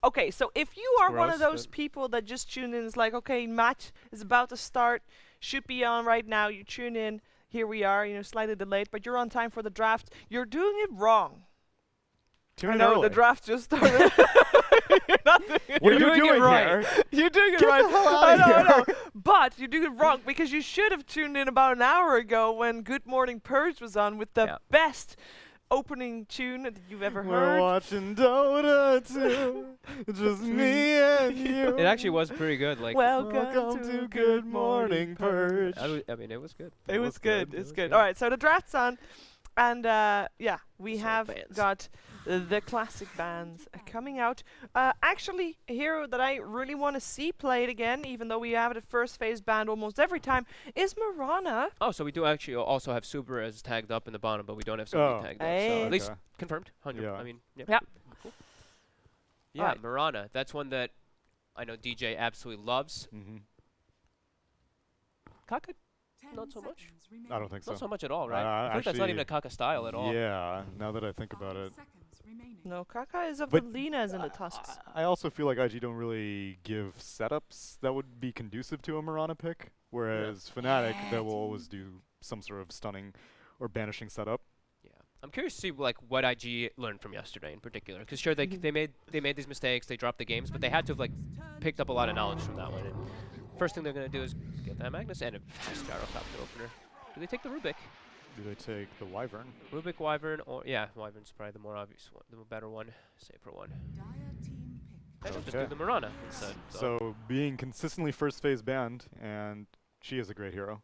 Okay, so if you are one of Gross, those but- people that just tune in, is like, okay, match is about to start, should be on right now, you tune in, here we are, slightly delayed, but you're on time for the draft, you're doing it wrong. Tune I in know, early. the draft just started. You're not doing it What are You're you doing doing it right. here? You're doing it Get right. the hell I outta know, I know. here. But you're doing it wrong because you should have tuned in about an hour ago when Good Morning Purge was on with the Yeah. best opening tune that you've ever We're heard. watching Dota 2. Just me and you. It actually was pretty good. Like, Welcome to Good Morning Purge. I mean, it was good. It was good. It It's was good. good. All right, so the draft's on, and yeah, we So have bands. got the classic bands coming out. Actually, a hero that I really want to see played again, even though we have the first phase banned almost every time, is Mirana. Oh, so we do actually also have Super as tagged up in the bottom, but we don't have somebody tagged up. So Hey. at least Okay. confirmed. 100. Yeah. I mean, yeah. Yeah. Cool. Yeah, Alright. Mirana. That's one that I know DJ absolutely loves. Mhm. Kaka, not so much. I don't think so. Not so much at all, right? Uh, I think that's not even a actually, Kaka style at all. Yeah, now that I think about it. No, Kaka is of But, the Linas and the Tusks. I also feel like IG don't really give setups that would be conducive to a Mirana pick, whereas Fnatic, they will always do some sort of stunning or banishing setup. Yeah, I'm curious to see like what IG learned from yesterday in particular. Because sure, they made these mistakes, they dropped the games, but they had to have like picked up a lot of knowledge from that one. And first thing they're gonna do is get that Magnus and a fast gyrocopter opener. Do they take the Rubik? Do they take the Wyvern? Rubik, Wyvern, or yeah, Wyvern's probably the more obvious one, the better one, safer one. They will just do Okay. the Mirana instead. So being consistently first phase banned, and she is a great hero.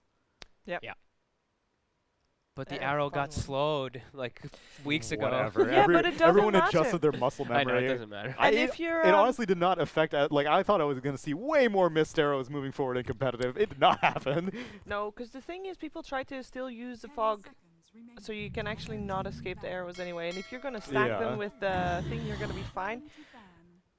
But the And a arrow fun got one. slowed like weeks ago. Whatever. Yeah, but it doesn't everyone matter. adjusted their muscle I memory. know, it doesn't matter. And it, if you're, it honestly did not affect. Like I thought I was going to see way more missed arrows moving forward in competitive. It did not happen. No, because the thing is, people try to still use the fog, so you can actually not escape the arrows anyway. And if you're gonna stack Yeah. them with the thing, you're gonna be fine.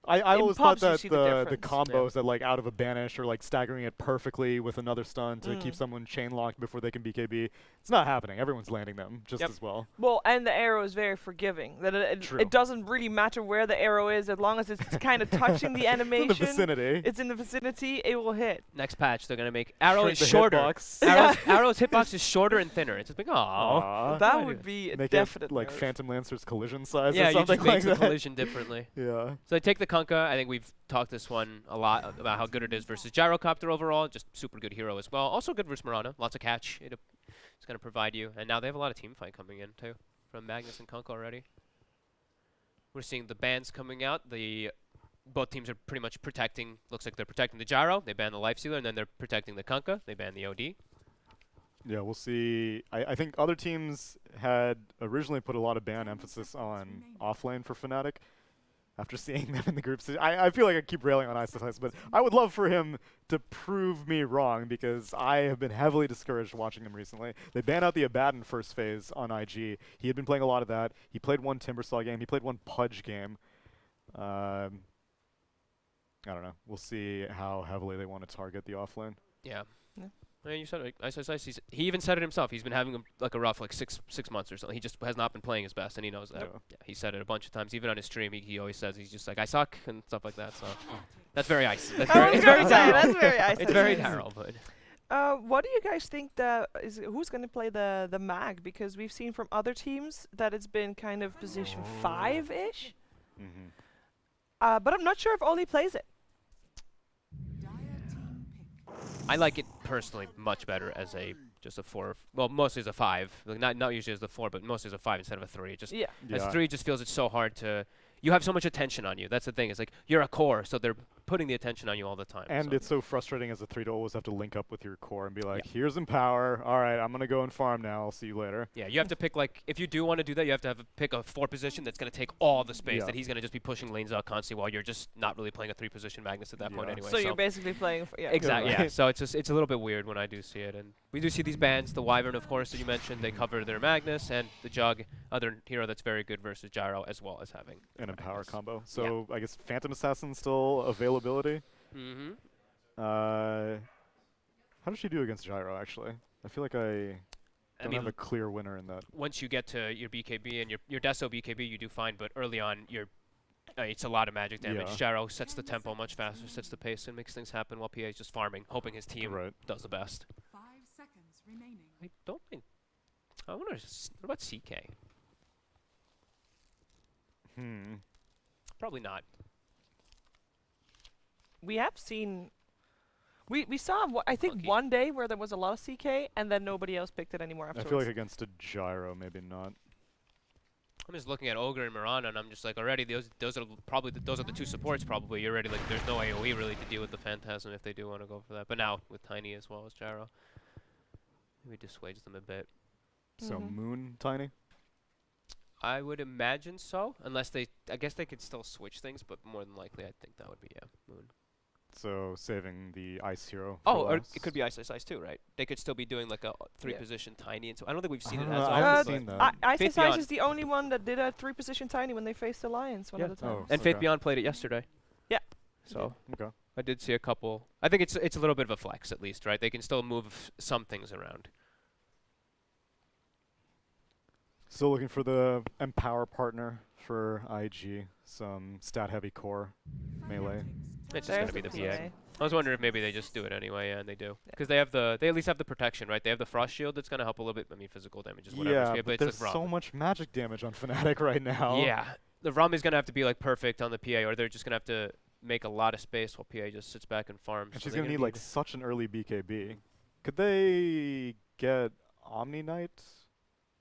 I In always thought pubs you that see the the difference. combos that like out of a banish or like staggering it perfectly with another stun to keep Mm. someone chain locked before they can BKB. It's not happening. Everyone's landing them just Yep. as well. Well, and the arrow is very forgiving. That True. it doesn't really matter where the arrow is, as long as it's kind of touching the It's in animation. the vicinity. It's in the vicinity, it will hit. Next patch, they're gonna make arrow Shrink is the shorter. hitbox. Arrow's hitbox is shorter and thinner. It's just like, oh. Aw. That Why would do- be a Make definite it like nerf. Phantom Lancer's collision size Yeah, or you something just make like the that. collision differently. Yeah. So I take the Kunkka. I think we've talked this one a lot about how good it is versus Gyrocopter overall. Just super good hero as well. Also good versus Mirana. Lots of catch. It's going to provide you. And now they have a lot of team fight coming in too from Magnus and Kunkka already. We're seeing the bans coming out. Both teams are pretty much protecting. Looks like they're protecting the Gyro. They ban the Life Stealer, and then they're protecting the Kunkka. They ban the OD. Yeah, we'll see. I think other teams had originally put a lot of ban emphasis on offlane for Fnatic. After seeing them in the groups, I feel like I keep railing on Ice, but I would love for him to prove me wrong because I have been heavily discouraged watching him recently. They banned out the Abaddon first phase on IG. He had been playing a lot of that. He played one Timbersaw game. He played one Pudge game. I don't know. We'll see how heavily they want to target the offlane. Yeah. Yeah. I mean, you said it. He even said it himself. He's been having a rough like six months or something. He just has not been playing his best, and he knows that. Yeah. Yeah, he said it a bunch of times. Even on his stream, he always says he's just like, I suck and stuff like that. So that's very ice. That's I was it's gonna very say, Daryl. that's very ice. It's very Daryl, but What do you guys think who's going to play the mag? Because we've seen from other teams that it's been kind of position 5-ish. Mm-hmm. But I'm not sure if Oli plays it. I like it personally much better as just a 4. Well, mostly as a 5. Like not usually as the 4, but mostly as a 5 instead of a 3. Just Yeah. as 3 just feels it's so hard to. You have so much attention on you. That's the thing. It's like you're a core, so they're putting the attention on you all the time. And so. it's so frustrating as a 3 to always have to link up with your core and be like, Yeah. here's Empower. All right, I'm going to go and farm now. I'll see you later. Yeah, you have to pick if you do want to do that, you have to pick a 4 position that's going to take all the space Yeah. that he's going to just be pushing lanes out constantly while you're just not really playing a 3 position Magnus at that point Yeah. anyway. So you're basically playing for, yeah. Exactly. Yeah, Yeah. right. So it's a little bit weird when I do see it, and we do see these bans. The Wyvern, of course, that you mentioned, they cover their Magnus, and the Jug, other hero that's very good versus Gyro, as well as having An Empower Magnus. combo. So I guess Phantom Assassin still availability. Mm-hmm. How does she do against Gyro, actually? I feel like I don't have a clear winner in that. Once you get to your BKB and your Deso BKB, you do fine, but early on, you're It's a lot of magic damage. Yeah. Jaro sets the tempo much faster, sets the pace, and makes things happen while PA is just farming, hoping his team Right. does the best. 5 seconds remaining. I don't think. I wonder. What about CK? Probably not. We have seen. We saw I think Monkey. one day where there was a lot of CK and then nobody else picked it anymore I afterwards. feel like against a gyro, maybe not. I'm just looking at Ogre and Mirana, and I'm just like, already those are probably those are the two supports. Probably you're already like, there's no AOE really to deal with the Phantasm if they do want to go for that. But now with Tiny as well as Jaro, maybe dissuades them a bit. So Mhm. Moon Tiny. I would imagine so, unless they. I guess they could still switch things, but more than likely, I think that would be Moon. So saving the Ice Hero. Oh, for or last. it could be Ice too, right? They could still be doing like a 3-position Tiny, and so I don't think we've seen it I as haven't often. seen but- that. Ice Faith Ice Ice Beyond. is the only one that did a 3-position Tiny when they faced Alliance one Yeah. of the times. And Okay. Faith Beyond played it yesterday. Yeah. So Okay. I did see a couple. I think it's a little bit of a flex at least, right? They can still move some things around. Still looking for the Empower partner for IG. Some stat-heavy core melee. It's just There's gonna be the PA. PA. I was wondering if maybe they just do it anyway, and they do. Because they at least have the protection, right? They have the Frost Shield that's gonna help a little bit. I mean, physical damage is whatever. Yeah, but but it's there's like so Rum. much magic damage on Fnatic right now. Yeah, the Rum is gonna have to be like perfect on the PA, or they're just gonna have to make a lot of space while PA just sits back and farms. And So she's they're gonna need like such an early BKB. Could they get Omni Knight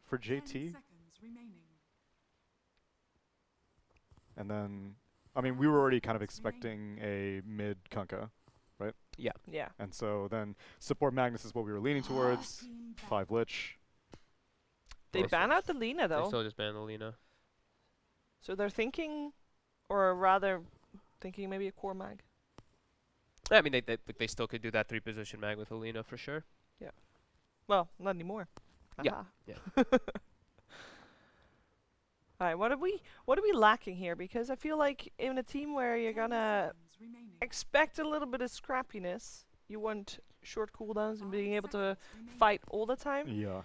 for 10 JT? seconds remaining. And then, I mean, we were already kind of expecting a mid Kunkka, Yeah. and so then support Magnus is what we were leaning towards. Team back. 5 Lich. They Also- ban out the Lina They though. still just ban the Lina. So they're thinking, or rather thinking maybe a core mag. I mean, they still could do that 3-position mag with Alina for sure. Well, not anymore. Yeah, Aha. yeah. Alright, what are we lacking here? Because I feel like in a team where you're 10 gonna seconds remaining. expect a little bit of scrappiness, you want short cooldowns and being 5 able to seconds remaining. fight all the time. Yeah.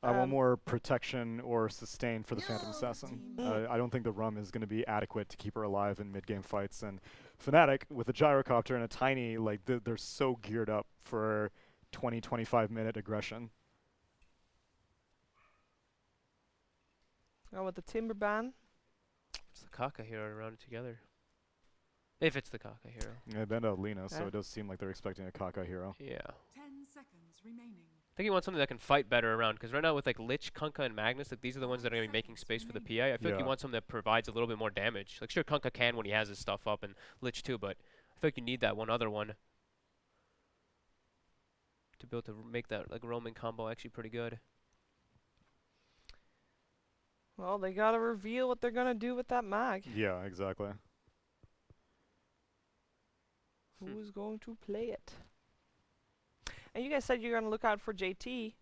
I want Um, more protection or sustain for the Phantom Assassin. Mm. I don't think the Rum is going to be adequate to keep her alive in mid-game fights. And Fnatic, with a gyrocopter and a Tiny, like they're so geared up for 20-25 minute aggression. Oh, with the Timber ban. It's the Kaka hero to round it together. If it's the Kaka hero. Yeah, banned out Lina, so Yeah. it does seem like they're expecting a Kaka hero. Yeah. 10 seconds remaining. I think you want something that can fight better around, because right now with like Lich, Kunkka, and Magnus, like these are the ones that are going to be making space for the PA. I feel like you Yeah. want something that provides a little bit more damage. Like sure, Kunkka can when he has his stuff up, and Lich too, but I feel like you need that one other one to be able to make that like roaming combo actually pretty good. Well, they gotta reveal what they're gonna do with that mag. Yeah, exactly. Who's going to play it? And you guys said you're gonna look out for JT.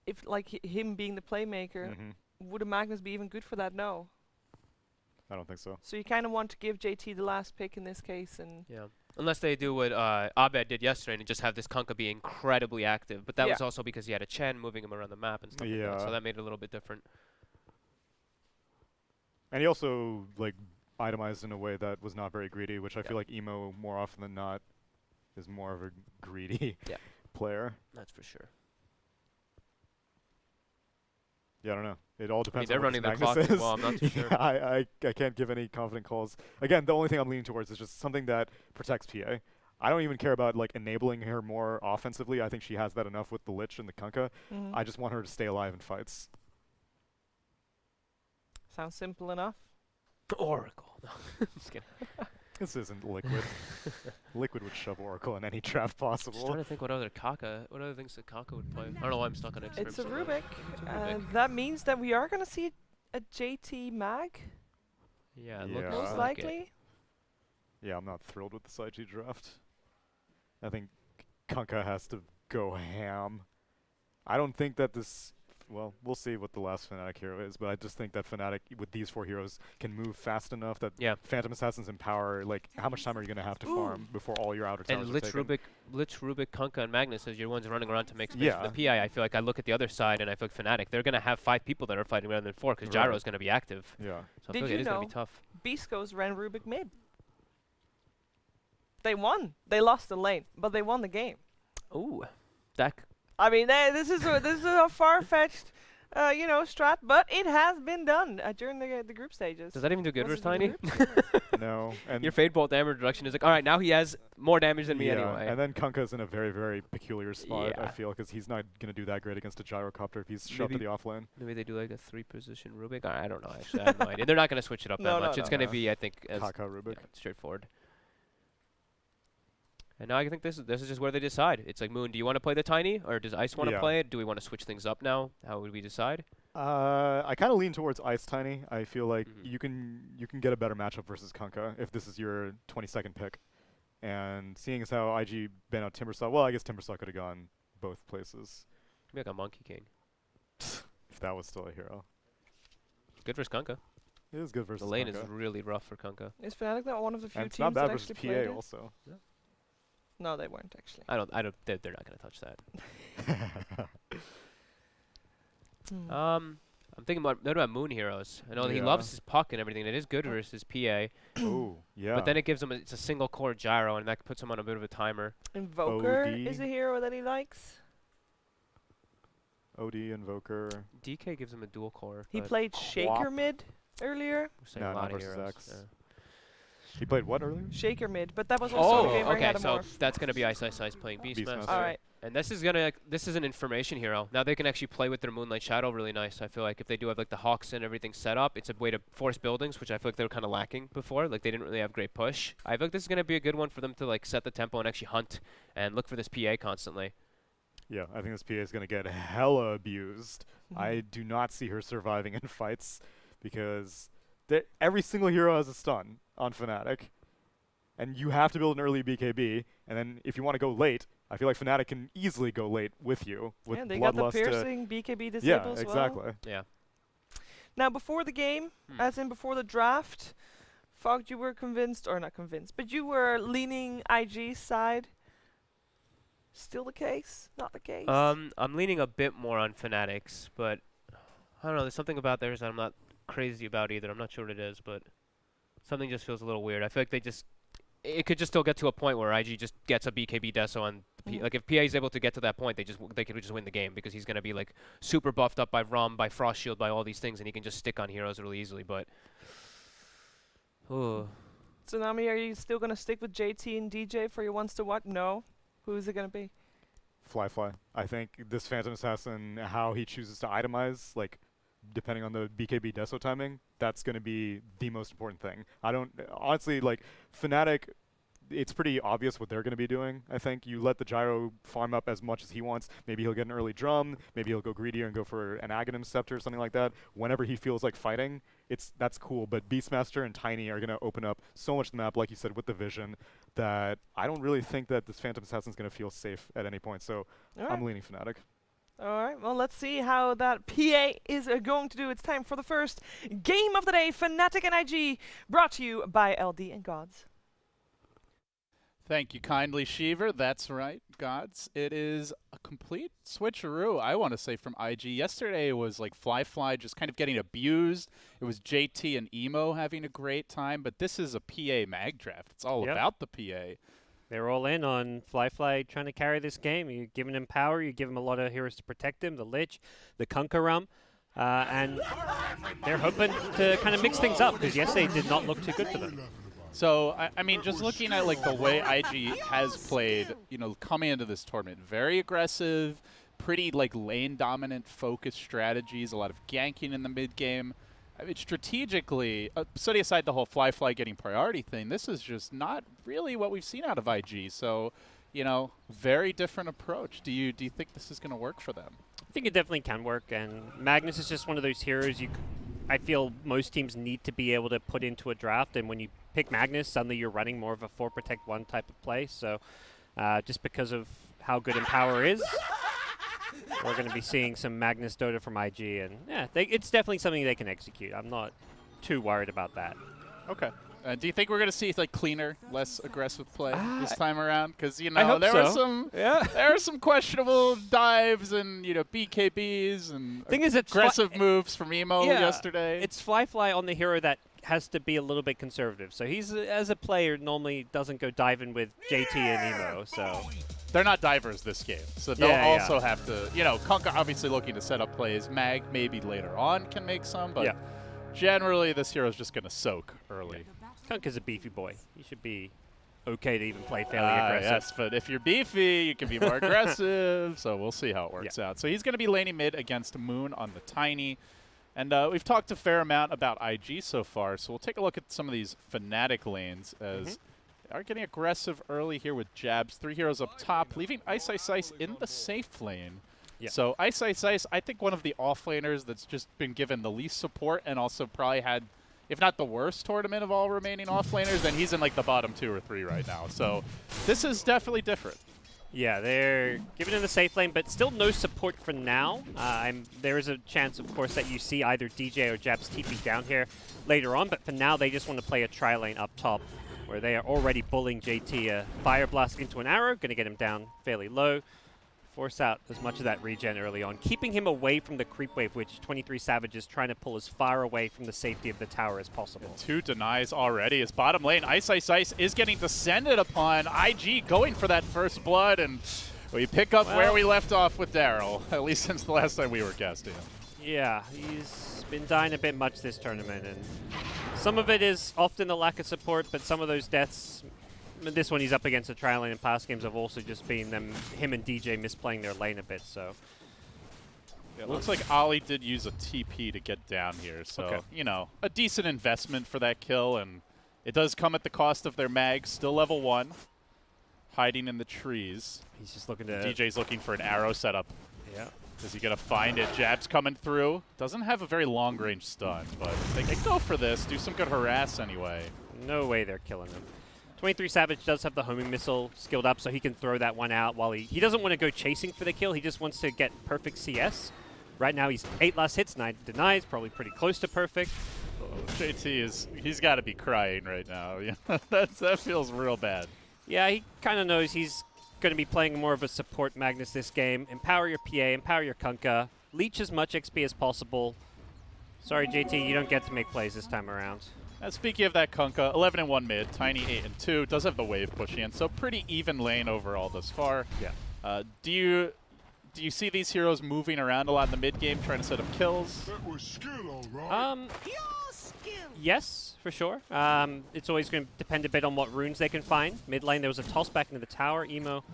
If like him being the playmaker, hmm would a Magnus be even good for that? No. I don't think so. So you kind of want to give JT the last pick in this case, and Yeah. Unless they do what Abed did yesterday and just have this Kunkka be incredibly active. But that was Yeah. also because he had a Chen moving him around the map and stuff like that. So Yeah. that made it a little bit different. And he also like itemized in a way that was not very greedy, which I Yeah. feel like Emo more often than not is more of a greedy Yeah. player. That's for sure. Yeah, I don't know. It all I mean, depends they're on what running this the clock Magnus as is. well. I'm not too sure. I can't give any confident calls. Again, the only thing I'm leaning towards is just something that protects PA. I don't even care about like enabling her more offensively. I think she has that enough with the Lich and the Kunkka. I just want her to stay alive in fights. sounds simple enough. Oracle. No, just kidding. This isn't Liquid. Liquid would shove Oracle in any trap Just trying possible. to think what other things that Kaka would play. I don't know why I'm stuck on it. It's a so Rubik. It's a Rubik. That means that we are gonna see a JT mag, Yeah, it Yeah. looks most like it. likely. Yeah, I'm not thrilled with this IG draft. I think Kunkka has to go ham. I don't think that this Well, we'll see what the last Fnatic hero is, but I just think that Fnatic, with these 4 heroes, can move fast enough that Yeah. Phantom Assassins in power, like, how much time are you going to have to farm before all your outer towers And are Lich, taken? Rubik, Kunkka, and Magnus as your ones running around to make space Yeah. for the PI. I feel like I look at the other side and I feel like Fnatic, they're going to have 5 people that are fighting rather than 4 because Right. Gyro's going to be active. Yeah. So I Did feel like you it is going to know be tough. Beast ran Rubik mid. They won. They lost the lane, but they won the game. Ooh. That I mean, this is a far-fetched, strat, but it has been done during the group stages. does that even do good Was versus it in the Tiny? group? No. And Your Fade Bolt damage reduction is like, all right, now he has more damage than me yeah, anyway. and then Kunkka's in a very, very peculiar spot, I Yeah. feel, because he's not going to do that great against a gyrocopter if he's shoved to Maybe- the offlane. Maybe they do like a 3-position Rubik. I don't know, actually. I have no idea. They're not going to switch it up No, that no, much. It's no, going to no. be, I think, as Kaka Rubik. yeah, straightforward. And now I think this is just where they decide. It's like, Moon, do you want to play the Tiny, or does Ice want to Yeah. play it? Do we want to switch things up now? How would we decide? I kind of lean towards Ice Tiny. I feel like Mhm. you can get a better matchup versus Kunkka if this is your 22nd pick. And seeing as how IG banned out Timbersaw, well, I guess Timbersaw could have gone both places Maybe like a Monkey King. if that was still a hero. Good versus Kunkka. It is good versus The lane Kunkka. is really rough for Kunkka. Is Fnatic not one of the few And it's teams not bad that versus actually played PA it? also. No, they weren't actually. They're not going to touch that. Hmm. I'm thinking about Moon Heroes. I know that he Yeah. loves his puck and everything. That is good versus PA. Oh, yeah. But then it gives him it's a single core gyro, and that puts him on a bit of a timer. Invoker OD. is a hero that he likes. OD, Invoker. DK gives him a dual core. He but played Shaker Quap. mid earlier. we're saying No, a not lot of versus heroes. X. Yeah. He played what earlier? Shaker mid, but that was also the game where he okay. had a So morph. that's gonna be Ice playing Beastmaster. Beastmaster. All right. And this is an information hero. Now they can actually play with their Moonlight Shadow really nice. I feel like if they do have like the Hawks and everything set up, it's a way to force buildings, which I feel like they were kind of lacking before. Like they didn't really have great push. I feel like this is gonna be a good one for them to like set the tempo and actually hunt and look for this PA constantly. Yeah, I think this PA is going to get hella abused. I do not see her surviving in fights because every single hero has a stun on Fnatic. And you have to build an early BKB, and then if you want to go late, I feel like Fnatic can easily go late with you. With Yeah, they got the Bloodlust to- piercing BKB disable Yeah, as well. exactly. Yeah. Now, before the game, Hmm. as in before the draft, Fogg, you were convinced, or not convinced, but you were leaning IG's side. Still the case? Not the case? I'm leaning a bit more on Fanatics, but I don't know. There's something about theirs that I'm not crazy about either. I'm not sure what it is, but something just feels a little weird. I feel like it could just still get to a point where IG just gets a BKB deso on Mhm. like if PA is able to get to that point, they could just win the game because he's gonna be like super buffed up by Rum, by Frost Shield, by all these things, and he can just stick on heroes really easily. But ooh. Tsunami, are you still going to stick with JT and DJ for your ones to what? No. Who is it going to be? Fly. I think this Phantom Assassin, how he chooses to itemize, like, depending on the BKB deso timing, that's going to be the most important thing. I don't, honestly, like, Fnatic, it's pretty obvious what they're going to be doing. I think you let the gyro farm up as much as he wants. Maybe he'll get an early drum. Maybe he'll go greedier and go for an Aghanim Scepter or something like that. Whenever he feels like fighting, that's cool. But Beastmaster and Tiny are going to open up so much of the map, like you said, with the vision, that I don't really think that this Phantom Assassin is going to feel safe at any point. So All right. I'm leaning Fnatic. All right. Well, let's see how that PA is going to do. It's time for the first game of the day. Fnatic and IG, brought to you by LD and Gods. Thank you kindly, Shiver. That's right, Gods. It is a complete switcheroo, I want to say, from IG. Yesterday it was like Fly just kind of getting abused. It was JT and Emo having a great time, but this is a PA mag draft. It's all Yep. about the PA. They're all in on Fly trying to carry this game. You're giving him power. You give him a lot of heroes to protect him, the Lich, the Kunkka, and they're hoping to kind of mix things up because yesterday did not look too good for them. So, I mean, just looking at like the way IG has played, you know, coming into this tournament, very aggressive, pretty like lane dominant focused strategies, a lot of ganking in the mid game. I mean, strategically, setting aside the whole Fly getting priority thing, this is just not really what we've seen out of IG. So, you know, very different approach. Do you think this is going to work for them? I think it definitely can work, and Magnus is just one of those heroes I feel most teams need to be able to put into a draft, and when you pick Magnus, suddenly you're running more of a 4 protect 1 type of play. So just because of how good Empower is, we're going to be seeing some Magnus Dota from IG, and yeah, it's definitely something they can execute. I'm not too worried about that. Okay. Do you think we're going to see like cleaner, less aggressive play this time around? Because I hope there were so. there are some questionable dives and BKBs and Thing is, it's aggressive moves from Emo yesterday. It's Fly on the hero that has to be a little bit conservative. So he's as a player normally doesn't go diving with JT and Emo. So they're not divers this game, so they'll also have to. Kunkka obviously looking to set up plays. Mag maybe later on can make some, but generally this hero's just going to soak early. Kunkka's a beefy boy. He should be okay to even play fairly aggressive. Yes, but if you're beefy, you can be more aggressive. So we'll see how it works out. So he's going to be laning mid against Moon on the Tiny. And we've talked a fair amount about IG so far, so we'll take a look at some of these Fnatic lanes as they are getting aggressive early here with jabs. 3 heroes up top, leaving Ice in the safe lane. Yeah. So Ice, I think one of the off-laners that's just been given the least support and also probably had, if not the worst tournament of all remaining off-laners, then he's in like the bottom 2 or 3 right now. So this is definitely different. Yeah, they're giving him the safe lane, but still no support for now. There is a chance, of course, that you see either DJ or Jabs TP down here later on, but for now they just want to play a tri-lane up top where they are already bullying JT. A Fire Blast into an arrow, going to get him down fairly low. Force out as much of that regen early on, keeping him away from the creep wave, which 23 Savage is trying to pull as far away from the safety of the tower as possible. 2 denies already. His bottom lane, Ice is getting descended upon. IG going for that first blood, and we pick up where we left off with Daryl, at least since the last time we were casting him. Yeah, he's been dying a bit much this tournament, and some of it is often the lack of support, but some of those deaths, this one he's up against a tri lane, and past games have also just been him and DJ misplaying their lane a bit, so. Yeah, it looks like Ollie did use a TP to get down here, so, a decent investment for that kill, and it does come at the cost of their mag, still level 1, hiding in the trees. He's just looking to... DJ's looking for an arrow setup. Yeah. Is he going to find it? Jab's coming through. Doesn't have a very long-range stun, but they can go for this, do some good harass anyway. No way they're killing him. 23 Savage does have the homing missile skilled up, so he can throw that one out while he doesn't want to go chasing for the kill. He just wants to get perfect CS. Right now he's 8 last hits, 9 denies, probably pretty close to perfect. He's got to be crying right now. That feels real bad. Yeah, he kind of knows he's going to be playing more of a support Magnus this game. Empower your PA, empower your Kunkka, leech as much XP as possible. Sorry, JT, you don't get to make plays this time around. And speaking of that Kunkka, 11-1 mid, Tiny 8-2, does have the wave pushing in, so pretty even lane overall thus far. Yeah. Do you see these heroes moving around a lot in the mid game, trying to set up kills? Yes, for sure. It's always going to depend a bit on what runes they can find. Mid lane, there was a toss back into the tower. Emo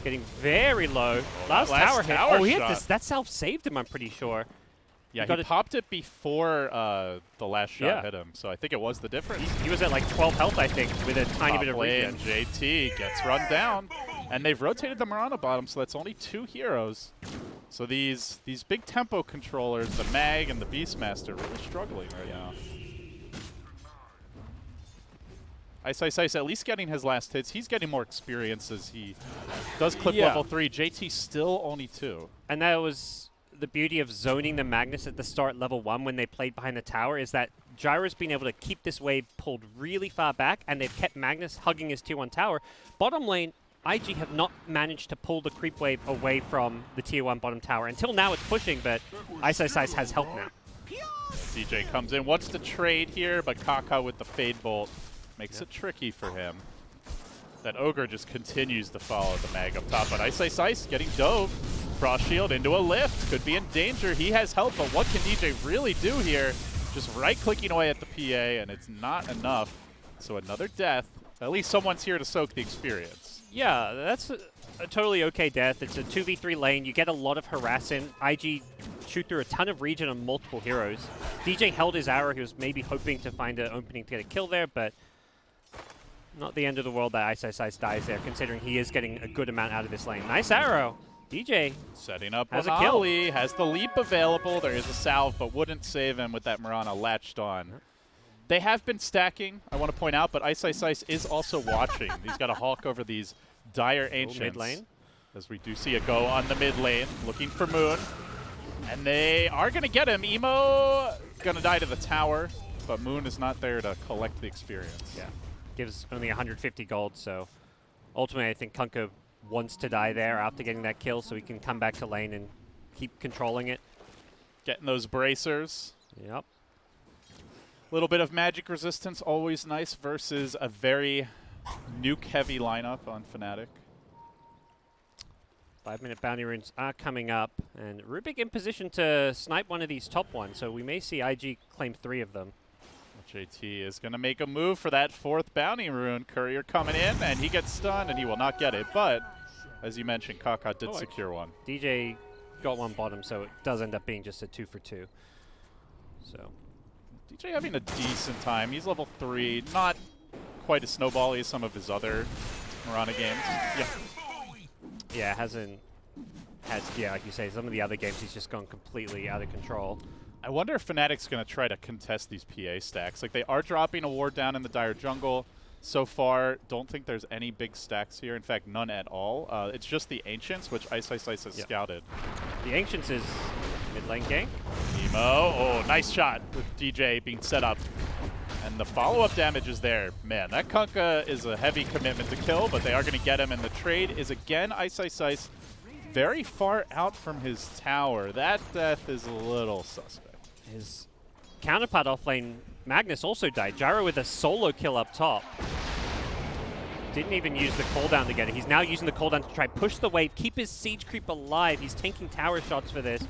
getting very low. Last tower hit. Oh, he hit this. That self-saved him, I'm pretty sure. Yeah, he popped it before the last shot hit him, so I think it was the difference. He was at like 12 health, I think, with a tiny bit of regen. JT gets run down, and they've rotated the Mirana bottom, so that's only 2 heroes. So these big tempo controllers, the Mag and the Beastmaster, really struggling right now. Ice at least getting his last hits. He's getting more experience as he does clip level 3. JT still only 2. And that was the beauty of zoning the Magnus at the start level 1 when they played behind the tower, is that Gyro's been able to keep this wave pulled really far back, and they've kept Magnus hugging his tier 1 tower. Bottom lane, IG have not managed to pull the creep wave away from the tier 1 bottom tower. Until now it's pushing, but Ice has help now. DJ comes in, wants to trade here, but Kaka with the Fade Bolt makes it tricky for him. That Ogre just continues to follow the Mag up top, but Ice getting dove. Frost Shield into a lift, could be in danger. He has help, but what can DJ really do here? Just right-clicking away at the PA, and it's not enough. So another death. At least someone's here to soak the experience. Yeah, that's a totally okay death. It's a 2v3 lane. You get a lot of harassing. IG shoot through a ton of regen on multiple heroes. DJ held his arrow. He was maybe hoping to find an opening to get a kill there, but not the end of the world that Ice dies there, considering he is getting a good amount out of this lane. Nice arrow. DJ setting up has on a kill. Ollie, has the leap available. There is a salve, but wouldn't save him with that Mirana latched on. They have been stacking, I want to point out, but Ice is also watching. He's got a Hawk over these dire Ancients. Mid lane. as we do see a go on the mid lane, looking for Moon. And they are going to get him. Emo going to die to the tower, but Moon is not there to collect the experience. Yeah. Gives only 150 gold, so ultimately I think Kunkka wants to die there after getting that kill so he can come back to lane and keep controlling it. Getting those bracers. Yep. Little bit of magic resistance, always nice versus a very nuke-heavy lineup on Fnatic. 5-minute bounty runes are coming up, and Rubik in position to snipe one of these top ones, so we may see IG claim 3 of them. JT is going to make a move for that 4th bounty rune. Courier coming in, and he gets stunned, and he will not get it. But, as you mentioned, Kaka did secure one. DJ got one bottom, so it does end up being just a 2 for 2. So DJ having a decent time. He's level 3, not quite as snowbally as some of his other Mirana games. Yeah. yeah, yeah, like you say, some of the other games he's just gone completely out of control. I wonder if Fnatic's going to try to contest these PA stacks. Like, they are dropping a ward down in the Dire jungle. So far, don't think there's any big stacks here. In fact, none at all. It's just the Ancients, which Ice has scouted. The Ancients is mid lane gank. Emo, oh, nice shot with DJ being set up. And the follow-up damage is there. Man, that Kunkka is a heavy commitment to kill, but they are going to get him. And the trade is, again, Ice very far out from his tower. That death is a little suspect. His counterpart off lane, Magnus, also died. Gyro with a solo kill up top. Didn't even use the cooldown to get it. He's now using the cooldown to try push the wave, keep his siege creep alive. He's taking tower shots for this.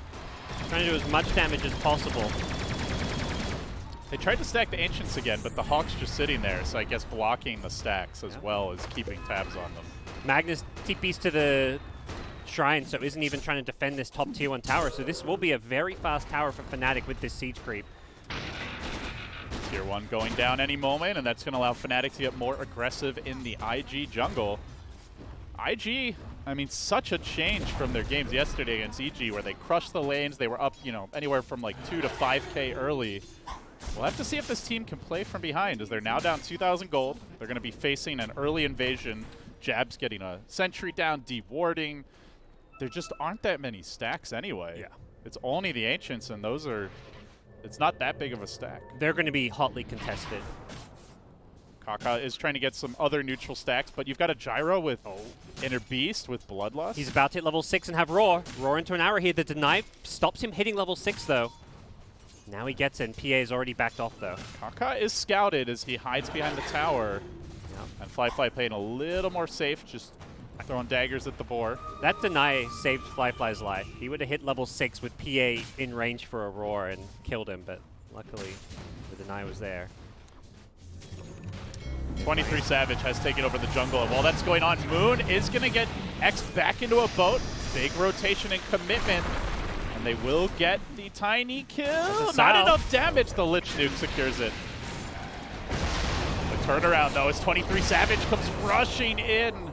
Trying to do as much damage as possible. They tried to stack the Ancients again, but the Hawk's just sitting there, so I guess blocking the stacks as well as keeping tabs on them. Magnus TPs to the Shrine, so isn't even trying to defend this top tier 1 tower. So this will be a very fast tower for Fnatic with this siege creep. Tier 1 going down any moment, and that's going to allow Fnatic to get more aggressive in the IG jungle. IG, I mean, such a change from their games yesterday against EG, where they crushed the lanes. They were up, you know, anywhere from like 2 to 5K early. We'll have to see if this team can play from behind, as they're now down 2,000 gold. They're going to be facing an early invasion. Jab's getting a sentry down, dewarding. There just aren't that many stacks anyway. Yeah. It's only the Ancients, and those are... It's not that big of a stack. They're going to be hotly contested. Kaka is trying to get some other neutral stacks, but you've got a Gyro with Inner Beast with Bloodlust. He's about to hit level 6 and have Roar. Roar into an arrow here. The deny stops him hitting level 6, though. Now he gets it, and PA is already backed off, though. Kaka is scouted as he hides behind the tower. Yep. And Fly playing a little more safe, just throwing daggers at the boar. That deny saved Fly's life. He would have hit level 6 with PA in range for a Roar and killed him, but luckily the deny was there. 23 Savage has taken over the jungle, and while that's going on, Moon is going to get X back into a boat. Big rotation and commitment, and they will get the tiny kill. Not enough damage. The Lich Nuke secures it. The turnaround, though, as 23 Savage comes rushing in.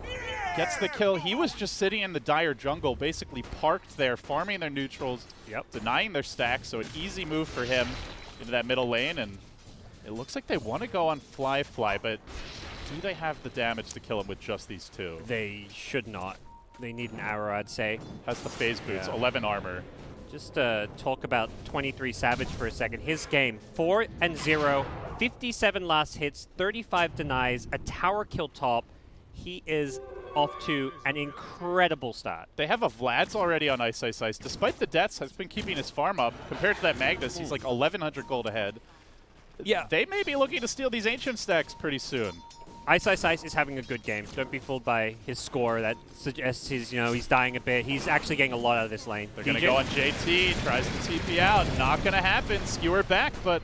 Gets the kill. He was just sitting in the Dire jungle, basically parked there, farming their neutrals, denying their stacks, so an easy move for him into that middle lane, and it looks like they want to go on Fly, but do they have the damage to kill him with just these two? They should not. They need an arrow, I'd say. Has the phase boots, 11 armor. Just talk about 23 Savage for a second. His game, 4-0, 57 last hits, 35 denies, a tower kill top. He is off to an incredible start. They have a Vlad's already on Ice. Despite the deaths, has been keeping his farm up. Compared to that Magnus, he's like 1,100 gold ahead. Yeah. They may be looking to steal these Ancient stacks pretty soon. Ice is having a good game. Don't be fooled by his score. That suggests he's dying a bit. He's actually getting a lot out of this lane. They're going to go on JT, tries to TP out. Not going to happen. Skewer back, but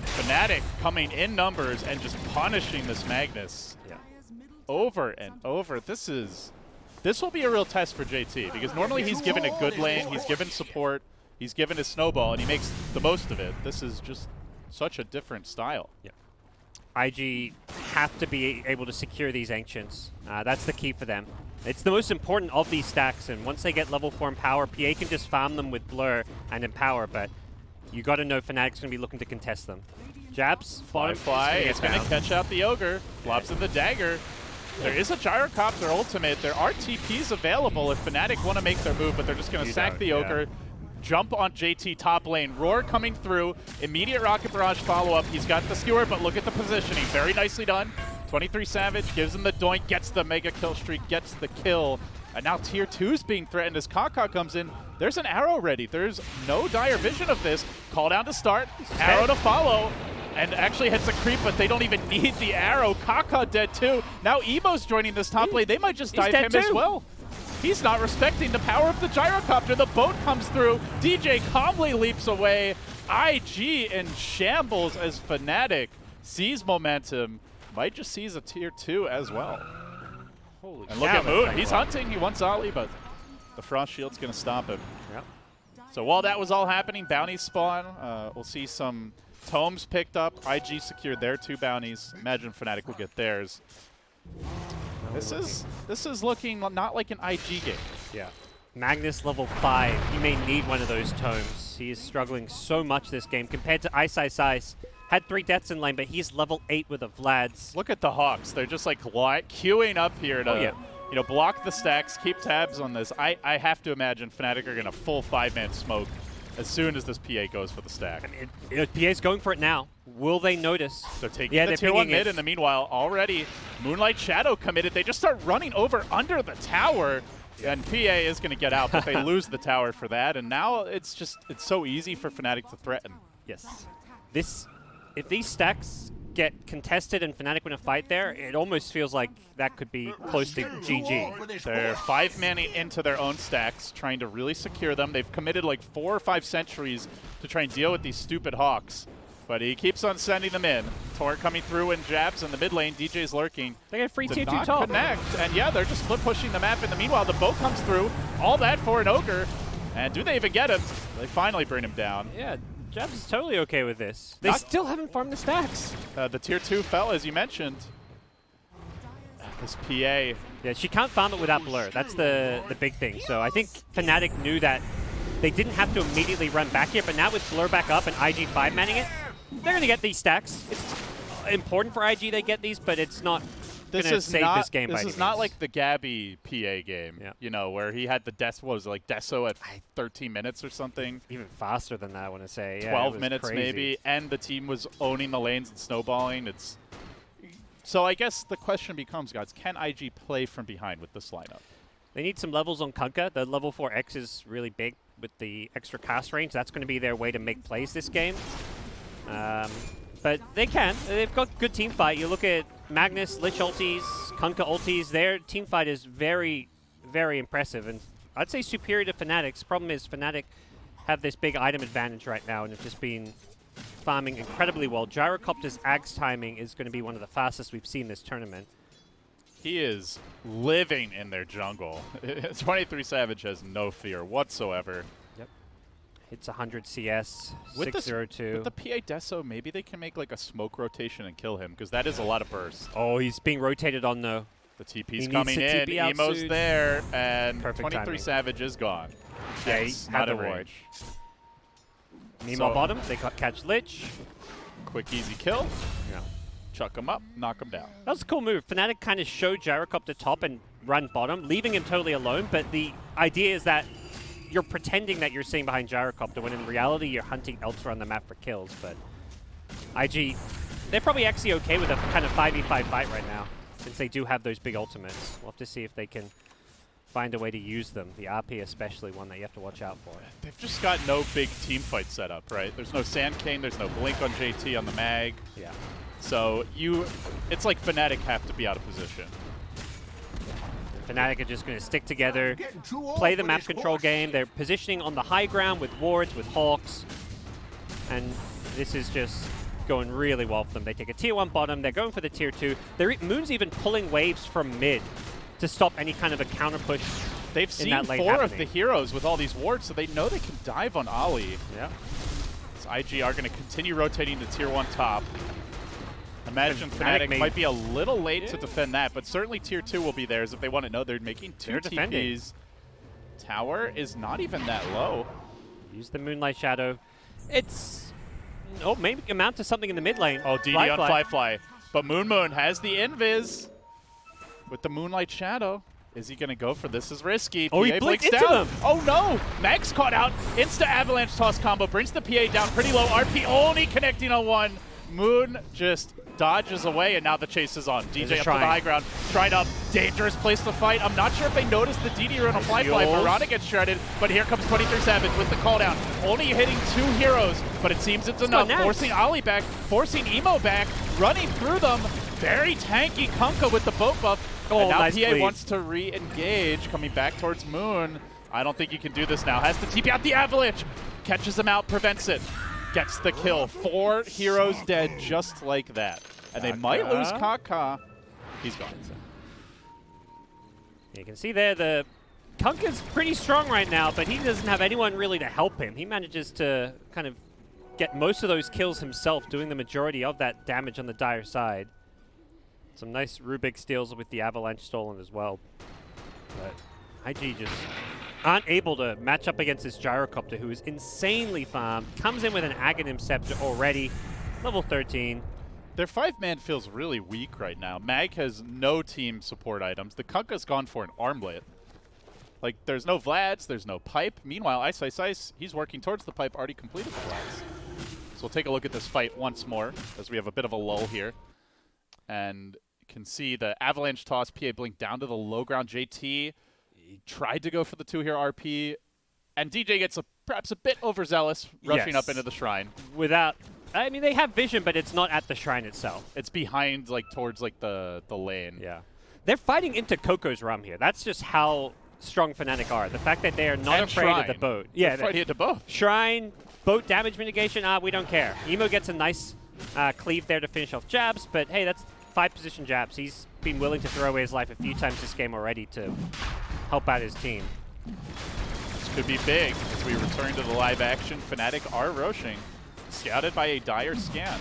Fnatic coming in numbers and just punishing this Magnus. Over and over. This will be a real test for JT, because normally he's given a good lane, he's given support, he's given his snowball, and he makes the most of it. This is just such a different style. Yeah. IG have to be able to secure these Ancients. That's the key for them. It's the most important of these stacks, and once they get level 4 in power, PA can just farm them with Blur and Empower, but you got to know Fnatic's going to be looking to contest them. Jabs, bottom. Fly, it's going to catch out the Ogre, flops in the dagger. There is a Gyrocopter ultimate. There are TPs available if Fnatic want to make their move, but they're just going to sack the Ogre. Jump on JT top lane. Roar coming through. Immediate Rocket Barrage follow-up. He's got the skewer, but look at the positioning. Very nicely done. 23 Savage gives him the doink, gets the mega kill streak, gets the kill. And now tier 2's being threatened as Kaka comes in. There's an arrow ready. There's no dire vision of this. Call down to start. Arrow to follow. And actually hits a creep, but they don't even need the arrow. Kaka dead too. Now Emo's joining this top lane. They might just dive him as well. He's not respecting the power of the Gyrocopter. The boat comes through. DJ calmly leaps away. IG in shambles as Fnatic sees momentum. Might just seize a tier 2 as well. Holy And look at Moon. He's hunting. He wants Ollie, but the Frost Shield's going to stop him. Yep. So while that was all happening, bounties spawn. We'll see some tomes picked up. IG secured their 2 bounties. Imagine Fnatic will get theirs. This is looking not like an IG game. Yeah. Magnus level 5. He may need one of those tomes. He is struggling so much this game compared to Ice. Had 3 deaths in lane, but he's level 8 with a Vlad's. Look at the Hawks. They're just like queuing up here to block the stacks, keep tabs on this. I have to imagine Fnatic are going to full 5-man smoke as soon as this PA goes for the stack. I mean, PA's going for it now. Will they notice? They're taking the tier 1 mid, and in the meanwhile, already Moonlight Shadow committed. They just start running over under the tower, and PA is going to get out, but they lose the tower for that, and now it's so easy for Fnatic to threaten. Yes. If these stacks get contested and Fnatic win a fight there, it almost feels like that could be close to GG. They're 5 mana into their own stacks, trying to really secure them. They've committed like 4 or 5 sentries to try and deal with these stupid Hawks. But he keeps on sending them in. Tor coming through in jabs in the mid lane. DJ's lurking. They get free tier 2 not top. Connect. And yeah, they're just split pushing the map. In the meanwhile, the boat comes through. All that for an Ogre. And do they even get him? They finally bring him down. Yeah, Jabs is totally okay with this. They still haven't farmed the stacks. The tier 2 fell, as you mentioned. This PA. Yeah, she can't farm it without Blur. That's the big thing. So I think Fnatic knew that they didn't have to immediately run back here, but now with Blur back up and IG 5-manning it, they're going to get these stacks. It's important for IG they get these, but it's not going to save this game by any This is not like the Gabby PA game, you know, where he had the Deso at 13 minutes or something. Even faster than that, I want to say. 12 minutes crazy. maybe, and the team was owning the lanes and snowballing. So I guess the question becomes, guys, can IG play from behind with this lineup? They need some levels on Kunkka. The level 4X is really big with the extra cast range. That's going to be their way to make plays this game. But they can. They've got good team fight. You look at Magnus, Lich ultis, Kunkka ultis. Their team fight is very, very impressive. And I'd say superior to Fnatic's. Problem is Fnatic have this big item advantage right now and have just been farming incredibly well. Gyrocopter's Ags timing is going to be one of the fastest we've seen this tournament. He is living in their jungle. 23 Savage has no fear whatsoever. Yep. Hits 100 CS, With 602. With the PA Deso, maybe they can make like a smoke rotation and kill him, because that is a lot of burst. Oh, he's being rotated on though. The TP's coming in, TP out Emo's soon. there, and Perfect 23 timing. Savage is gone. Yeah, Yes, he not had in the ward. range. Meanwhile, So- bottom, they catch Lich. Quick, easy kill. Yeah. Chuck him up, knock him down. That was a cool move. Fnatic kind of showed Gyrocopter top and run bottom, leaving him totally alone, but the idea is that you're pretending that you're sitting behind Gyrocopter when in reality you're hunting elsewhere on the map for kills, but IG, they're probably actually okay with a kind of 5v5 fight right now, since they do have those big ultimates. We'll have to see if they can find a way to use them. The RP especially, one that you have to watch out for. They've just got no big team fight set up, right? There's no Sand King, there's no Blink on JT on the mag. Yeah. So it's like Fnatic have to be out of position. Fnatic are just going to stick together, play the map control game. They're positioning on the high ground with wards, with Hawks, and this is just going really well for them. They take a tier 1 bottom, they're going for the tier 2. Moon's even pulling waves from mid to stop any kind of a counter push. They've in seen that lane 4 of happening. the heroes with all these wards, so they know they can dive on Ollie. Yeah. So IG are going to continue rotating the tier 1 top. Imagine Fnatic Fnatic might be a little late to defend that, but certainly tier 2 will be theirs if they want to know. They're making 2 They're defending. TPs. Tower is not even that low. Use the Moonlight Shadow. It's, maybe amount to something in the mid lane. Oh, DD on Fly. But Moon has the invis. with the Moonlight Shadow. Is he going to go for this? Is risky. Oh, he PA blinked blinks into down. them. Oh no! Max caught out. Insta avalanche toss combo brings the PA down pretty low. RP only connecting on one. Moon just dodges away, and now the chase is on. DJ up to the Shrine. high ground. Shrine up. Dangerous place to fight. I'm not sure if they noticed the DD run on Fly. Marana gets shredded, but here comes 23 Savage with the call down. Only hitting 2 heroes, but it seems it's enough. Forcing Ali back, forcing Emo back, running through them. Very tanky Kunkka with the boat buff. Oh, and now nice PA bleed. wants to re-engage, coming back towards Moon. I don't think you can do this now. Has to TP out the avalanche. Catches him out, prevents it. Gets the kill. 4 heroes dead just like that. And they might lose Kaka. He's gone. You can see there the Kunkka's pretty strong right now, but he doesn't have anyone really to help him. He manages to kind of get most of those kills himself, doing the majority of that damage on the Dire side. Some nice Rubik steals with the Avalanche stolen as well. But IG just aren't able to match up against this Gyrocopter, who is insanely farmed. Comes in with an Aghanim Scepter already, level 13. Their 5-man feels really weak right now. Mag has no team support items. The Kunkka's gone for an armlet. Like, there's no Vlads, there's no pipe. Meanwhile, Ice, he's working towards the pipe, already completed the Vlads. So we'll take a look at this fight once more, as we have a bit of a lull here. And you can see the Avalanche toss, PA blink down to the low ground. JT, he tried to go for the 2 here RP, and DJ gets perhaps a bit overzealous, rushing up into the shrine. I mean, they have vision, but it's not at the shrine itself. It's behind, like, towards, like, the lane. Yeah. They're fighting into Coco's Rum here. That's just how strong Fnatic are. The fact that they are not afraid of the boat. Yeah, they're fighting into both. Shrine, boat damage mitigation, we don't care. Emo gets a nice cleave there to finish off jabs, but hey, that's 5-position jabs. He's been willing to throw away his life a few times this game already to help out his team. This could be big as we return to the live action. Fnatic are rushing. Scouted by a dire scan.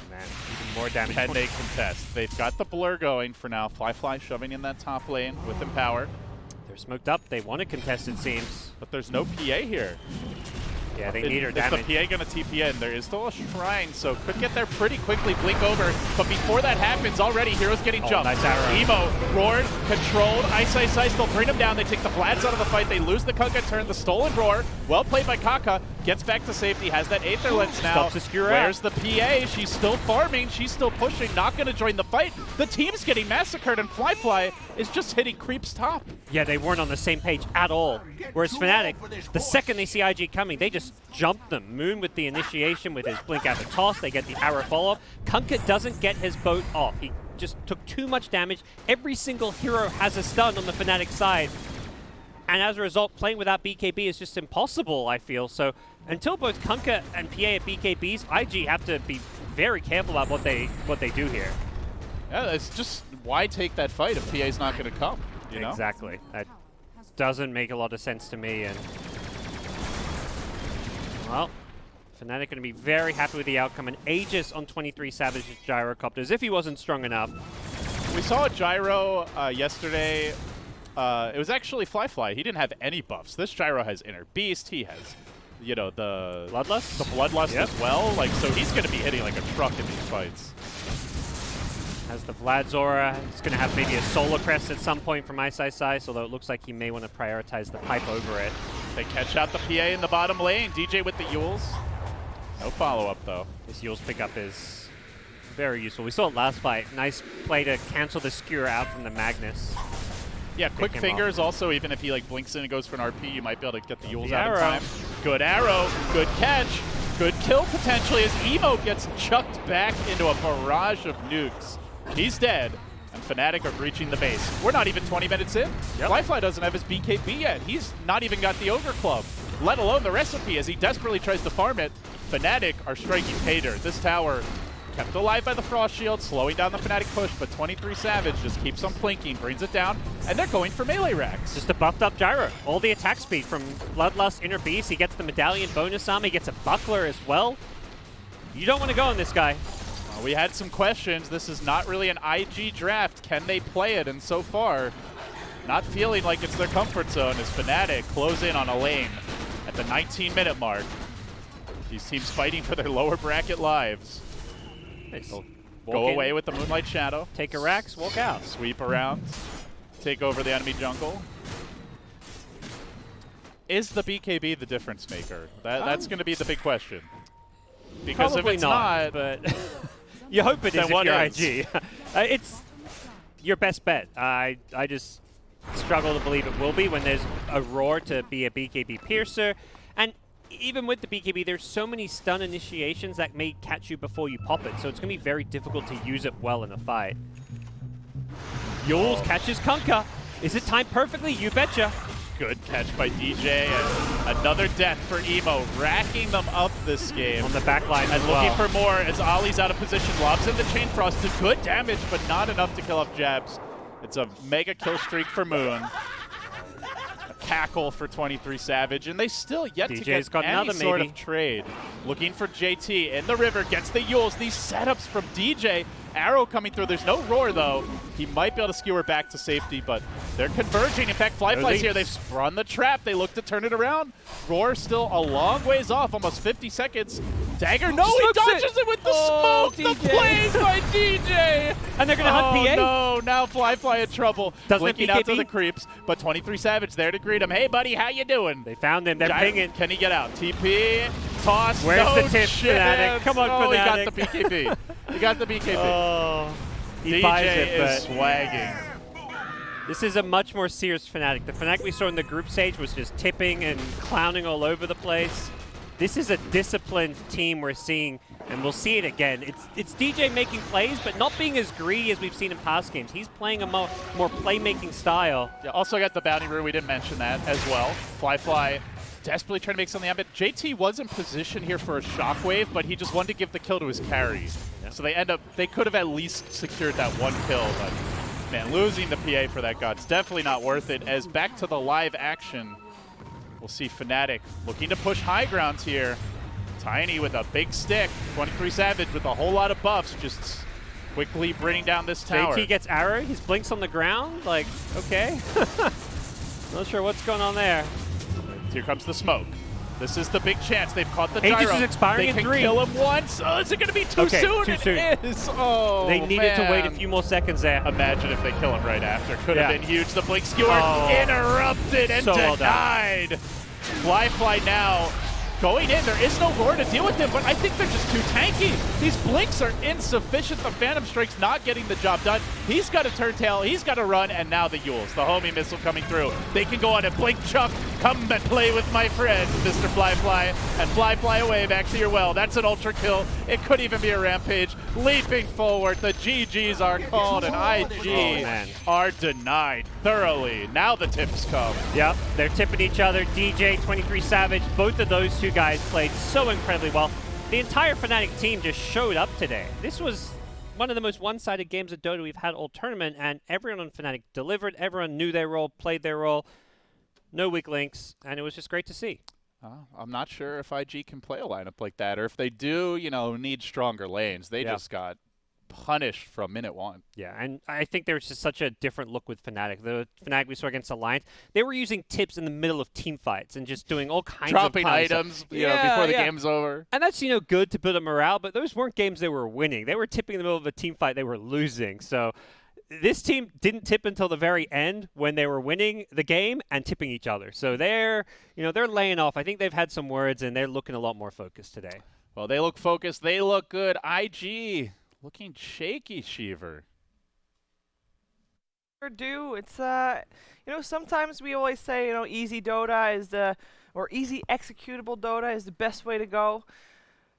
Man, even more damage. Can they contest? They've got the blur going for now. Fly shoving in that top lane with Empower. They're smoked up. They want to contest, it seems. But there's no PA here. Yeah, they need her damage. Is the PA going to TP in? There is still a shrine, so could get there pretty quickly. Blink over. But before that happens, already Heroes getting jumped. Nice arrow. Emo, roared, controlled. Ice. They'll bring him down. They take the Vlads out of the fight. They lose the Kunkka turn. The stolen roar. Well played by Kaka. Gets back to safety. Has that Aether Lens now. Stops the skewer out. Where's the PA? She's still farming. She's still pushing. Not going to join the fight. The team's getting massacred, and Fly is just hitting Creep's top. Yeah, they weren't on the same page at all. Whereas Fnatic, the second they see IG coming, they just jump them. Moon with the initiation, with his blink out the toss, they get the arrow follow-up. Kunkka doesn't get his boat off. He just took too much damage. Every single hero has a stun on the Fnatic side. And as a result, playing without BKB is just impossible, I feel. So until both Kunkka and PA at BKBs, IG have to be very careful about what they do here. Yeah, it's just why take that fight if PA's not going to come, you know? Exactly. That doesn't make a lot of sense to me. And well, Fnatic going to be very happy with the outcome. And Aegis on 23 Savage's Gyrocopters, if he wasn't strong enough. We saw a Gyro yesterday. It was actually Fly. He didn't have any buffs. This Gyro has Inner Beast. He has, you know, the Bloodlust? The Bloodlust as well. Like, so he's going to be hitting like a truck in these fights. Has the Vlad's aura. He's going to have maybe a Solar Crest at some point from Ice, although it looks like he may want to prioritize the pipe over it. They catch out the PA in the bottom lane. DJ with the Yules. No follow-up, though. This Yules pickup is very useful. We saw it last fight. Nice play to cancel the skewer out from the Magnus. Yeah, quick him fingers. Also, even if he like blinks in and goes for an RP, you might be able to get the Yules out arrow. in time. Good arrow. Good catch. Good kill potentially as Emo gets chucked back into a barrage of nukes. He's dead, and Fnatic are breaching the base. We're not even 20 minutes in. Yep. Fly doesn't have his BKB yet. He's not even got the Ogre Club, let alone the recipe as he desperately tries to farm it. Fnatic are striking pay dirt. This tower kept alive by the Frost Shield, slowing down the Fnatic push, but 23 Savage just keeps on plinking, brings it down, and they're going for melee racks. Just a buffed up Gyro. All the attack speed from Bloodlust, Inner Beast. He gets the Medallion bonus armor. He gets a Buckler as well. You don't want to go on this guy. We had some questions. This is not really an IG draft. Can they play it? And so far, not feeling like it's their comfort zone as Fnatic close in on a lane at the 19-minute mark. These teams fighting for their lower bracket lives. Go in, away with the Moonlight Shadow. take a Rax, walk out. Sweep around. Take over the enemy jungle. Is the BKB the difference maker? That's going to be the big question. Because Probably if it's not, but you hope it then is what if is? you're IG. It's your best bet. I just struggle to believe it will be when there's a roar to be a BKB piercer. And even with the BKB, there's so many stun initiations that may catch you before you pop it. So it's going to be very difficult to use it well in a fight. Yules catches Kunkka. Is it timed perfectly? You betcha. good catch by DJ. And another death for Emo, racking them up this game. On the back line And as looking well. for more as Ollie's out of position. Lobs in the Chain Frost to good damage, but not enough to kill off Jabs. It's a mega kill streak for Moon. A cackle for 23 Savage, and they still yet to DJ's get got any another sort maybe. of trade. Looking for JT in the river, gets the Yules. These setups from DJ. Arrow coming through. There's no roar, though. He might be able to skewer back to safety, but they're converging. In fact, Flyfly's here. They've sprung the trap. They look to turn it around. Roar still a long ways off, almost 50 seconds. Dagger, no, he dodges it with the smoke. DJ. The plays by DJ. And they're going to hunt PA. No, now Flyfly in trouble. Doesn't Blinking it out to BKB? the creeps, but 23 Savage there to greet him. Hey, buddy, how you doing? They found him. They're Guy- pinging. Can he get out? TP, toss, Where's no the tip, Fnatic? chance. Come on, oh, Fnatic. he got the BKB. He got the BKB. Oh, he buys DJ it, is but swagging. this is a much more serious Fnatic. The Fnatic we saw in the group stage was just tipping and clowning all over the place. This is a disciplined team we're seeing, and we'll see it again. It's DJ making plays, but not being as greedy as we've seen in past games. He's playing a more playmaking style. Yeah, also got the bounty rune. We didn't mention that as well. Flyfly desperately trying to make something happen. JT was in position here for a shockwave, but he just wanted to give the kill to his carry. Yeah. So they could have at least secured that one kill, but man, losing the PA for that god's definitely not worth it. As back to the live action, we'll see Fnatic looking to push high grounds here. Tiny with a big stick, 23 Savage with a whole lot of buffs, just quickly bringing down this tower. JT gets arrowed. He blinks on the ground. Like, okay. Not sure what's going on there. Here comes the smoke. This is the big chance. They've caught the Aegis gyro. is expiring they in can 3. kill him once. Oh, is it going to be too Okay, soon? too soon. It is. Oh, They needed to wait a man. few more seconds there. Imagine if they kill him right after. Could have Yeah. been huge. The blink skewer interrupted and So well done. denied. Flyfly now going in. There is no roar to deal with him, but I think they're just too tanky. These blinks are insufficient. The Phantom Strike's not getting the job done. He's got to turn tail. He's got to run, and now the Yules. The homie missile coming through. They can go on a blink chuck. Come and play with my friend, Mr. Flyfly. And Fly away back to your well. That's an ultra kill. It could even be a rampage. Leaping forward, the GGs are called, and IG man. are denied thoroughly. Now the tips come. Yep, they're tipping each other. DJ, 23 Savage, both of those two guys played so incredibly well. The entire Fnatic team just showed up today. This was one of the most one-sided games of Dota we've had all tournament, and everyone on Fnatic delivered. Everyone knew their role, played their role. No weak links, and it was just great to see. I'm not sure if IG can play a lineup like that, or if they do, need stronger lanes. They just got punished from minute one. Yeah, and I think there's just such a different look with Fnatic. The Fnatic we saw against Alliance, they were using tips in the middle of team fights and just doing all kinds Dropping of clowns. items, before the game's over. And that's, good to build up morale, but those weren't games they were winning. They were tipping in the middle of a team fight they were losing. So this team didn't tip until the very end when they were winning the game and tipping each other. So they're laying off. I think they've had some words, and they're looking a lot more focused today. Well, they look focused. They look good. IG looking shaky, Sheever. Do it's sometimes we always say easy Dota is or easy executable Dota is the best way to go.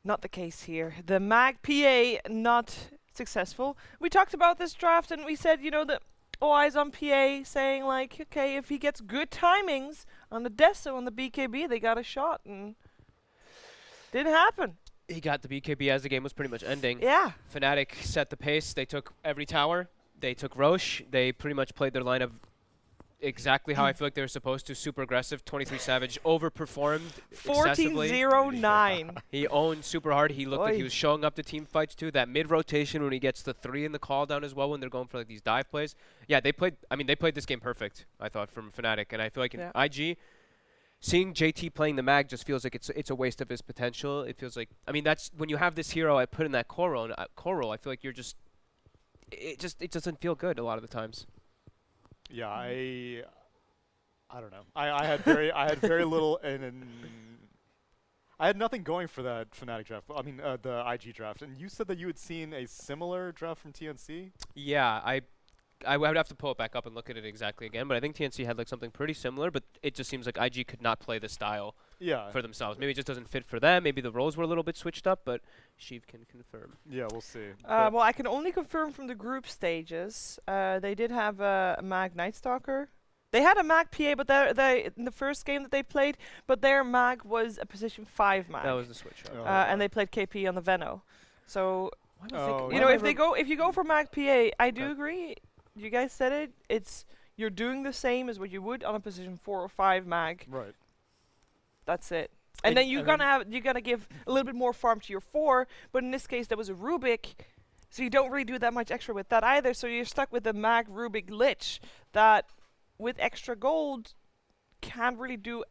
Not the case here. The Mag PA not successful. We talked about this draft and we said the all eyes on PA saying like, okay, if he gets good timings on the Deso and the BKB, they got a shot, and didn't happen. He got the BKB as the game was pretty much ending. Yeah. Fnatic set the pace. They took every tower. They took Roche. They pretty much played their lineup exactly how I feel like they were supposed to. Super aggressive. 23 Savage overperformed excessively. 14-0-9. He owned super hard. He looked like Oy. he was showing up to team fights too. That mid rotation when he gets the 3 in the call down as well when they're going for like these dive plays. Yeah, they played this game perfect, I thought, from Fnatic. And I feel like in IG, seeing JT playing the mag just feels like it's a waste of his potential. It feels like, I mean, that's when you have this hero I put in that core role, I feel like you're just it doesn't feel good a lot of the times. Yeah, I don't know. I had very little and I had nothing going for that Fnatic draft. I mean, the IG draft. And you said that you had seen a similar draft from TNC? Yeah, I would have to pull it back up and look at it exactly again, but I think TNC had like something pretty similar, but it just seems like IG could not play the style Yeah. for themselves. Maybe it just doesn't fit for them. Maybe the roles were a little bit switched up, but Sheev can confirm. Yeah, we'll see. Well, I can only confirm from the group stages. They did have a Mag Night Stalker. They had a Mag PA, but they in the first game that they played, but their Mag was a position 5 Mag. That was the switch up. Oh. And they played KP on the Veno. So Oh, you know, if you go for Mag PA, I do agree. You guys said it. It's you're doing the same as what you would on a position 4 or 5 Mag. Right. That's it. And- And then you're and gonna give a little bit more farm to your 4, but in this case there was a Rubik, so you don't really do that much extra with that either. So you're stuck with the Mag Rubik Lich that, with extra gold, can't really do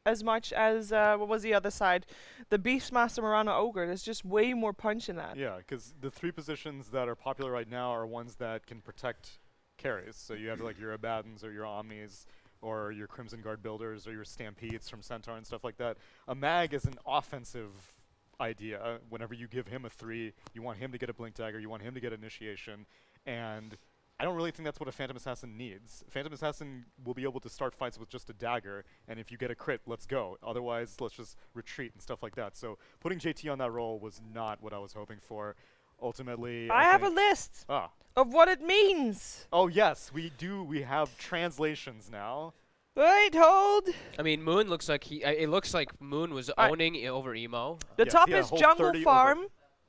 as much as what was the other side, the Beastmaster Mirana Ogre. There's just way more punch in that. Yeah, because the 3 positions that are popular right now are ones that can protect carries. So you have like your Abaddons or your Omnis or your Crimson Guard builders or your Stampedes from Centaur and stuff like that. A Mag is an offensive idea. Whenever you give him a 3, you want him to get a Blink Dagger, you want him to get Initiation, and I don't really think that's what a Phantom Assassin needs. Phantom Assassin will be able to start fights with just a dagger, and if you get a crit, let's go. Otherwise, let's just retreat and stuff like that. So putting JT on that role was not what I was hoping for. Ultimately, I have a think- list Ah. of what it means. Oh yes, we do. We have translations now. Wait, hold. I mean, Moon looks like it looks like Moon was Alright. owning over emo. The Yes, top yeah, is whole jungle 30 over- farm.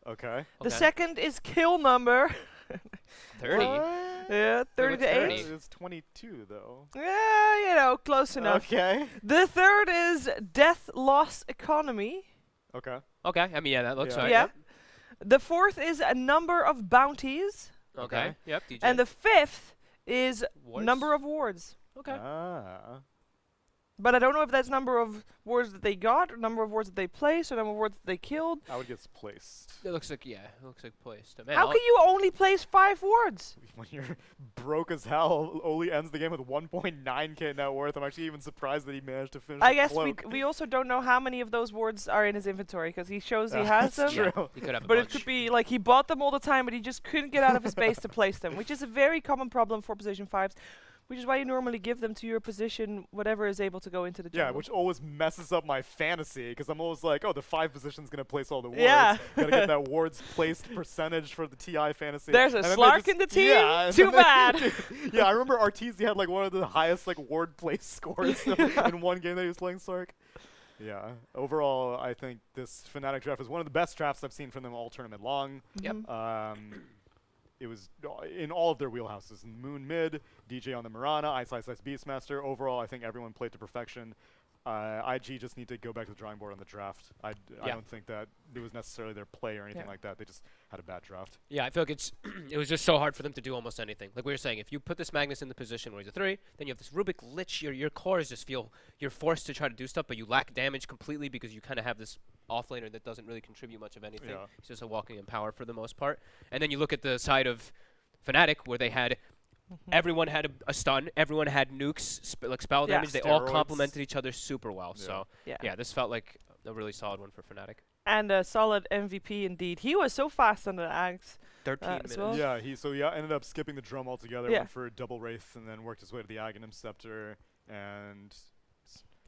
Okay. The Okay. second is kill number. 30. Yeah, 30 to what's 8. 30? It's 22 though. Yeah, you know, close enough. Okay. The third is death loss economy. Okay. Okay, I mean, yeah, that looks Yeah. right. Yeah. The fourth is a number of bounties. Okay. Okay. Yep. DJ. And the fifth is Wards? number of wards. Okay. Ah. But I don't know if that's number of wards that they got, or number of wards that they placed, or number of wards that they killed. I would get placed. It looks like it looks like placed. Man, How can you only place 5 wards? When you're broke as hell, Oli ends the game with 1.9k net worth. I'm actually even surprised that he managed to finish. I the guess cloak. we also don't know how many of those wards are in his inventory, because he shows he Yeah, has that's them. true. He could have a But bunch. it could be like he bought them all the time, but he just couldn't get out of his base to place them, which is a very common problem for position 5s, which is why you normally give them to your position, whatever is able to go into the Yeah, jungle. which always messes up my fantasy because I'm always like, oh, the 5 position's gonna place all the wards. Yeah. Gotta get that wards placed percentage for the TI fantasy. There's a And then they Slark just- in the team? Yeah, and Too then they- bad. Yeah, I remember Arteezy had like one of the highest like ward place scores in one game that he was playing Slark. Yeah. Overall, I think this Fnatic draft is one of the best drafts I've seen from them all tournament long. Yep. Mhm. It was in all of their wheelhouses. Moon mid, DJ on the Mirana, Ice Beastmaster. Overall, I think everyone played to perfection. IG just need to go back to the drawing board on the draft. I Yeah. don't think that it was necessarily their play or anything Yeah. like that. They just had a bad draft. Yeah, I feel like it was just so hard for them to do almost anything. Like we were saying, if you put this Magnus in the position where he's a 3, then you have this Rubik Lich. Your cores just feel you're forced to try to do stuff, but you lack damage completely because you kind of have this offlaner that doesn't really contribute much of anything. Yeah. He's just a walking in power for the most part. And then you look at the side of Fnatic where they had everyone had a stun, everyone had nukes, like spell Yeah. damage. They all Steroids. complemented each other super well. Yeah. So Yeah. yeah, this felt like a really solid one for Fnatic. And a solid MVP indeed. He was so fast on the axe. 13 as minutes. well. Yeah, he ended up skipping the drum altogether, Yeah. went for a double wraith, and then worked his way to the Aghanim Scepter, and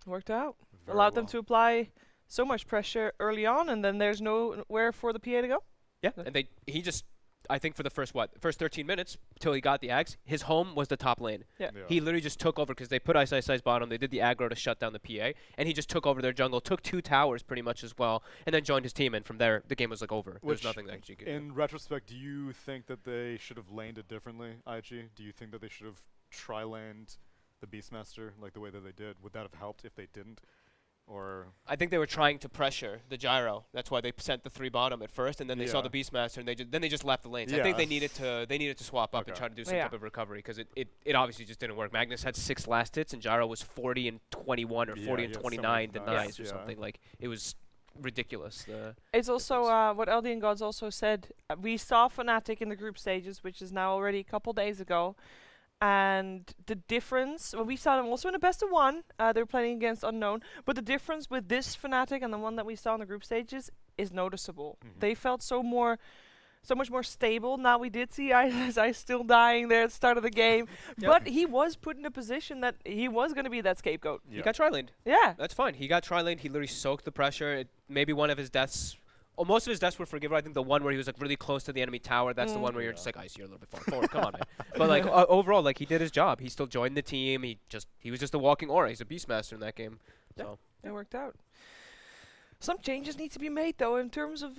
Worked out. very Allowed them well. to apply so much pressure early on, and then there's nowhere for the PA to go. Yeah, and he just, I think for the first 13 minutes till he got the Ags, his home was the top lane. Yeah. Yeah. He literally just took over because they put Ice bottom, they did the aggro to shut down the PA, and he just took over their jungle, took 2 towers pretty much as well, and then joined his team, and from there, the game was like over. There was Which, nothing that he could do. In retrospect, do you think that they should have laned it differently, IG? Do you think that they should have tri-laned the Beastmaster like the way that they did? Would that have helped if they didn't? or I think they were trying to pressure the gyro. That's why they sent the 3 bottom at first, and then they saw the Beastmaster, and then they just left the lanes. I think they needed to swap up and try to do some type of recovery, because it obviously just didn't work. Magnus had 6 last hits, and gyro was 40 and 21 or 40 and 29 denies or something. Like, it was ridiculous. It's also what Eldian Gods also said. We saw Fnatic in the group stages, which is now already a couple days ago. And the difference, well, we saw them also in a best of 1. They were playing against Unknown. But the difference with this Fnatic and the one that we saw in the group stages is noticeable. They felt so much more stable. Now we did see Ice still dying there at the start of the game. But he was put in a position that he was going to be that scapegoat. He got tri-laned. Yeah. That's fine. He got tri-laned. He literally soaked the pressure. Maybe one of his deaths... Oh, most of his deaths were forgivable. I think the one where he was like really close to the enemy tower, that's the one where you're just like, Ice, you're a little bit far forward. Come on, man. But like overall, like, he did his job. He still joined the team. He was just a walking aura. He's a Beastmaster in that game. So it worked out. Some changes need to be made though in terms of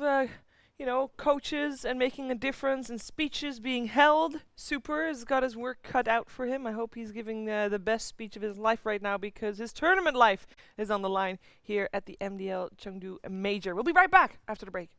coaches and making a difference and speeches being held. Super has got his work cut out for him. I hope he's giving the best speech of his life right now, because his tournament life is on the line here at the MDL Chengdu Major. We'll be right back after the break.